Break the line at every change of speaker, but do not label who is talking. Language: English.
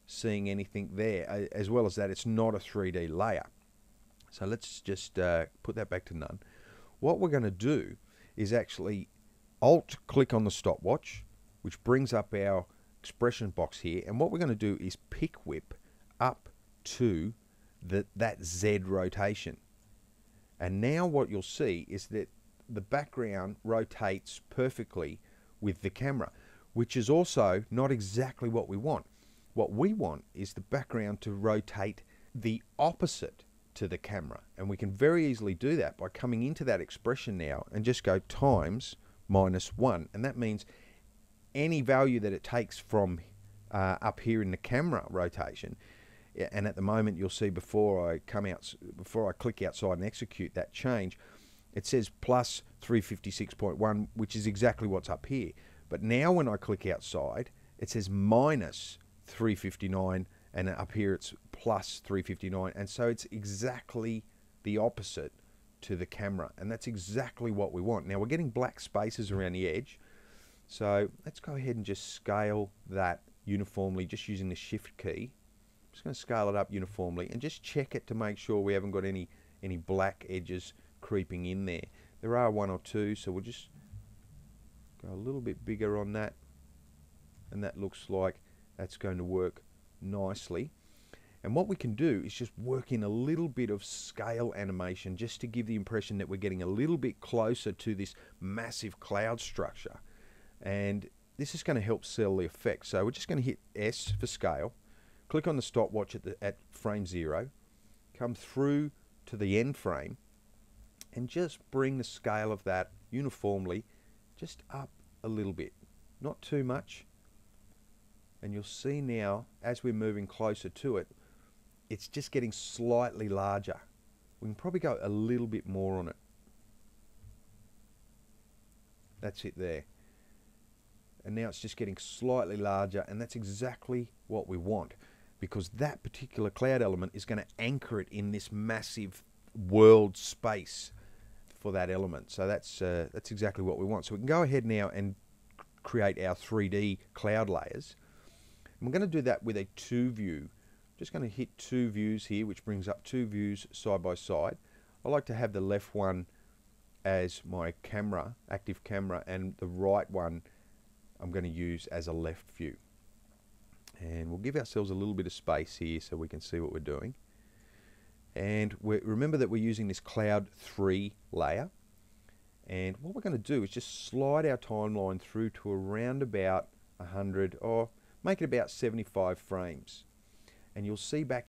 seeing anything there. As well as that, it's not a 3D layer. So let's just put that back to none. What we're going to do is actually Alt-click on the stopwatch, which brings up our expression box here. And what we're going to do is pick whip up to that Z rotation. And now what you'll see is that the background rotates perfectly with the camera, which is also not exactly what we want. What we want is the background to rotate the opposite to the camera. And we can very easily do that by coming into that expression now and just go times -1. And that means any value that it takes from up here in the camera rotation. And at the moment, you'll see before I click outside and execute that change, it says plus 356.1, which is exactly what's up here. But now when I click outside, it says minus 359, and up here it's plus 359. And so it's exactly the opposite to the camera. And that's exactly what we want. Now we're getting black spaces around the edge. So let's go ahead and just scale that uniformly, just using the Shift key. I'm just going to scale it up uniformly and just check it to make sure we haven't got any black edges creeping in there. There are one or two, so we'll just go a little bit bigger on that, and that looks like that's going to work nicely. And what we can do is just work in a little bit of scale animation just to give the impression that we're getting a little bit closer to this massive cloud structure. And this is going to help sell the effect. So we're just going to hit S for scale, click on the stopwatch at frame 0, come through to the end frame, and just bring the scale of that uniformly just up a little bit, not too much. And you'll see now, as we're moving closer to it, it's just getting slightly larger. We can probably go a little bit more on it. That's it there. And now it's just getting slightly larger, and that's exactly what we want, because that particular cloud element is going to anchor it in this massive world space for that element. So that's exactly what we want. So we can go ahead now and create our 3D cloud layers. And we're going to do that with a 2 view. Just going to hit 2 views here, which brings up 2 views side by side. I like to have the left one as my camera, active camera, and the right one I'm going to use as a left view. And we'll give ourselves a little bit of space here so we can see what we're doing. And remember that we're using this Cloud 3 layer. And what we're going to do is just slide our timeline through to around about 100, or make it about 75 frames. And you'll see back